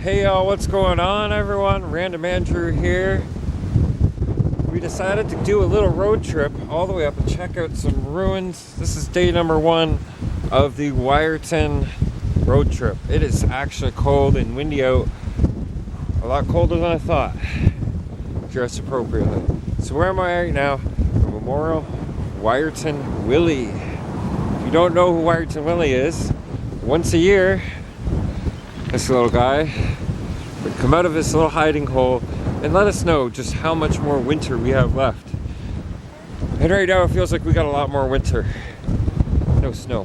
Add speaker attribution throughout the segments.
Speaker 1: Hey y'all, what's going on everyone? Random Andrew here. We decided to do a little road trip all the way up and check out some ruins. This is day number 1 of the Wiarton road trip. It is actually cold and windy out. A lot colder than I thought. Dress appropriately. So where am I right now? Memorial Wiarton Willie. If you don't know who Wiarton Willie is, once a year this little guy would come out of his little hiding hole and let us know just how much more winter we have left. And right now it feels like we got a lot more winter. No snow.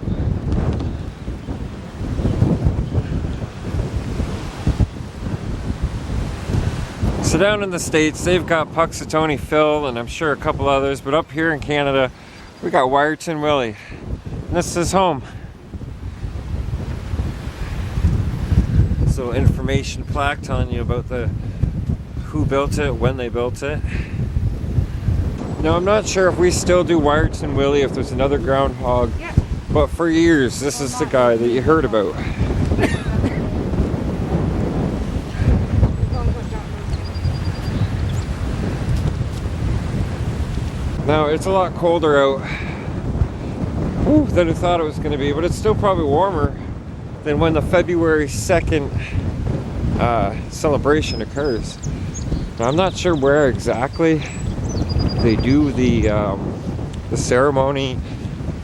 Speaker 1: So down in the States, they've got Puxatony Phil and I'm sure a couple others, but up here in Canada, we got Wiarton Willie. And this is home. This little information plaque telling you about who built it, when they built it. Now I'm not sure if we still do Wiarton Willie, if there's another groundhog, but for years this is the guy that you heard about. Now it's a lot colder out than I thought it was going to be, but it's still probably warmer than when the February 2nd celebration occurs. Now, I'm not sure where exactly they do the ceremony,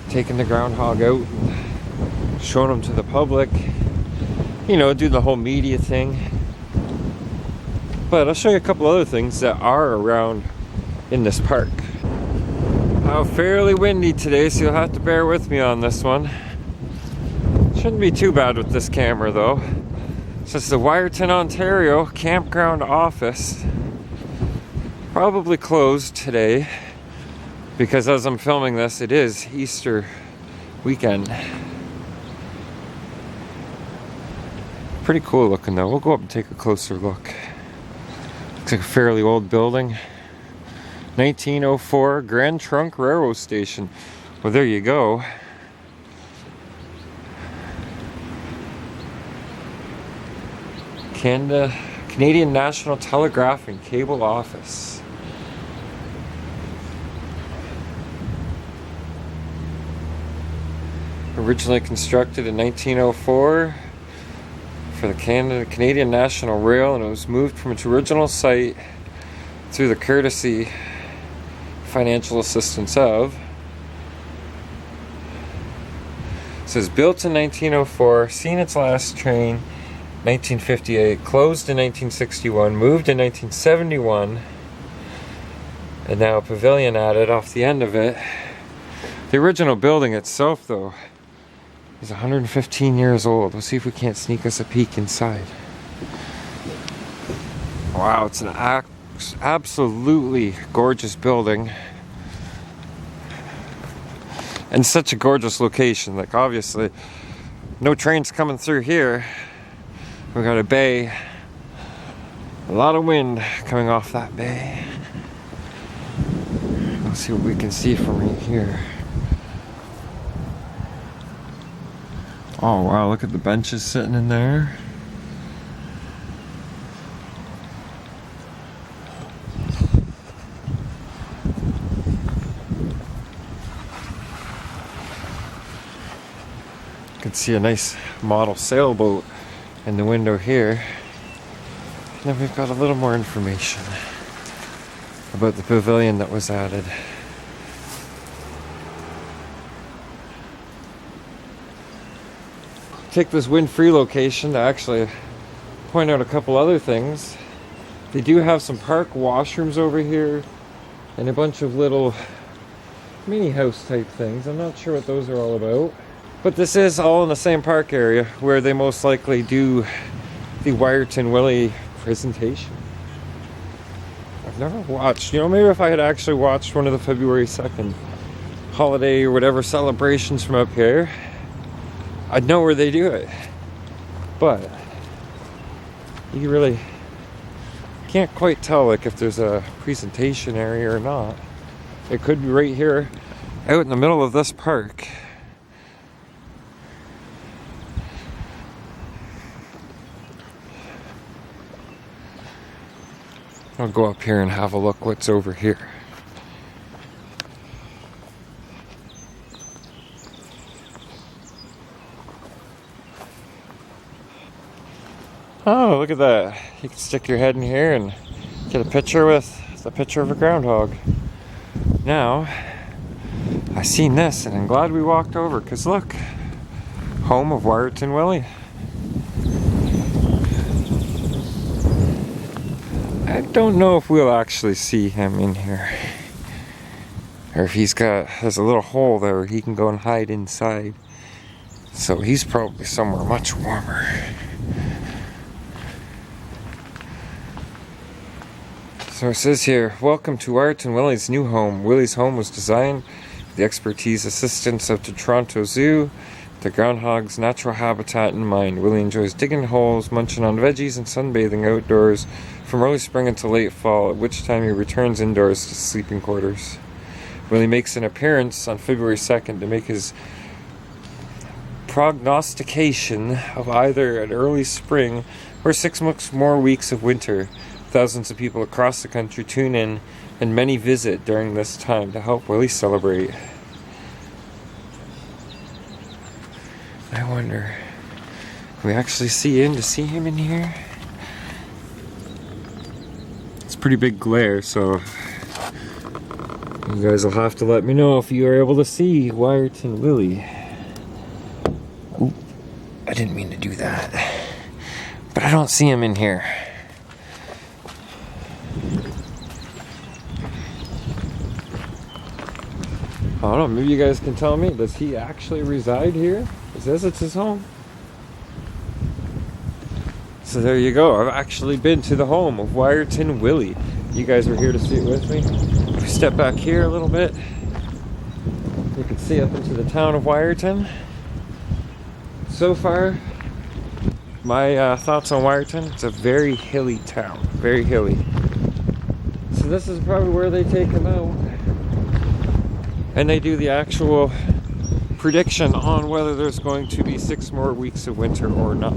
Speaker 1: taking the groundhog out and showing them to the public, you know, do the whole media thing. But I'll show you a couple other things that are around in this park. Fairly windy today, so you'll have to bear with me on this one. Shouldn't be too bad with this camera though. So it's the Wiarton Ontario campground office. Probably closed today because as I'm filming this, it is Easter weekend. Pretty cool looking though. We'll go up and take a closer look. Looks like a fairly old building. 1904 Grand Trunk Railroad Station. Well, there you go. Canadian National Telegraph and Cable Office. Originally constructed in 1904 for the Canadian National Rail, and it was moved from its original site through the courtesy financial assistance of. It says built in 1904, seen its last train 1958, closed in 1961, moved in 1971, and now a pavilion added off the end of it. The original building itself though is 115 years old. Let's see if we can't sneak us a peek inside. Wow, it's an absolutely gorgeous building and such a gorgeous location. Like obviously no trains coming through here. We got a bay, a lot of wind coming off that bay. Let's see what we can see from right here. Oh wow, look at the benches sitting in there. You can see a nice model sailboat in the window here. And then we've got a little more information about the pavilion that was added. Take this wind-free location to actually point out a couple other things. They do have some park washrooms over here and a bunch of little mini house type things. I'm not sure what those are all about. But this is all in the same park area where they most likely do the Wiarton Willie presentation. I've never watched, you know, maybe if I had actually watched one of the February 2nd holiday or whatever celebrations from up here, I'd know where they do it. But you really can't quite tell like if there's a presentation area or not. It could be right here out in the middle of this park. I'll go up here and have a look what's over here. Oh, look at that. You can stick your head in here and get a picture with the picture of a groundhog. Now, I seen this and I'm glad we walked over, because look, home of Wiarton Willie. I don't know if we'll actually see him in here, or if there's a little hole there where he can go and hide inside. So he's probably somewhere much warmer. So it says here, welcome to Wiarton Willie's new home. Willie's home was designed with the expertise assistance of the Toronto Zoo, the groundhog's natural habitat in mind. Willie enjoys digging holes, munching on veggies, and sunbathing outdoors from early spring until late fall, at which time he returns indoors to sleeping quarters. Willie makes an appearance on February 2nd to make his prognostication of either an early spring or 6 more weeks of winter. Thousands of people across the country tune in, and many visit during this time to help Willie celebrate. I wonder, can we actually see him in here? It's pretty big glare, so you guys will have to let me know if you are able to see Wiarton Willie. Oop, I didn't mean to do that. But I don't see him in here. I don't know, maybe you guys can tell me, does he actually reside here? It says it's his home. So there you go, I've actually been to the home of Wiarton Willie. You guys were here to see it with me. If we step back here a little bit, you can see up into the town of Wiarton. So far, my thoughts on Wiarton, it's a very hilly town, very hilly. So this is probably where they take him out. And they do the actual prediction on whether there's going to be 6 more weeks of winter or not.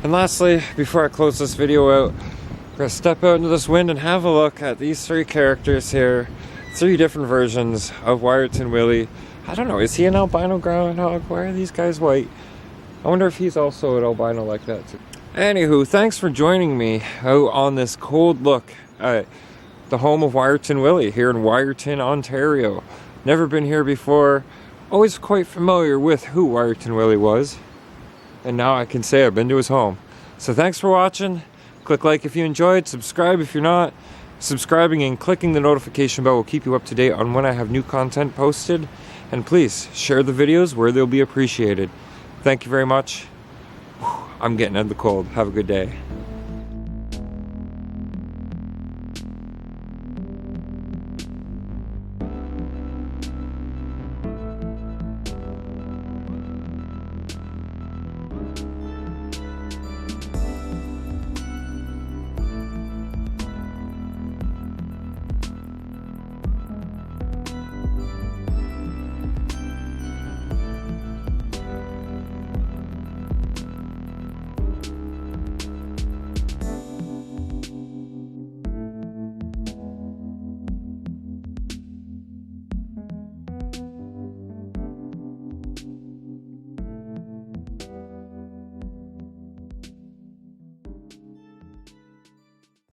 Speaker 1: And lastly, before I close this video out, we're going to step out into this wind and have a look at these 3 characters here. 3 different versions of Wiarton Willie. I don't know, is he an albino groundhog? Why are these guys white? I wonder if he's also an albino like that too. Anywho, thanks for joining me out on this cold look at the home of Wiarton Willie here in Wiarton, Ontario. Never been here before, always quite familiar with who Wiarton Willie was, and now I can say I've been to his home. So thanks for watching. Click like if you enjoyed, subscribe if you're not. Subscribing and clicking the notification bell will keep you up to date on when I have new content posted, and please share the videos where they'll be appreciated. Thank you very much. I'm getting out of the cold. Have a good day.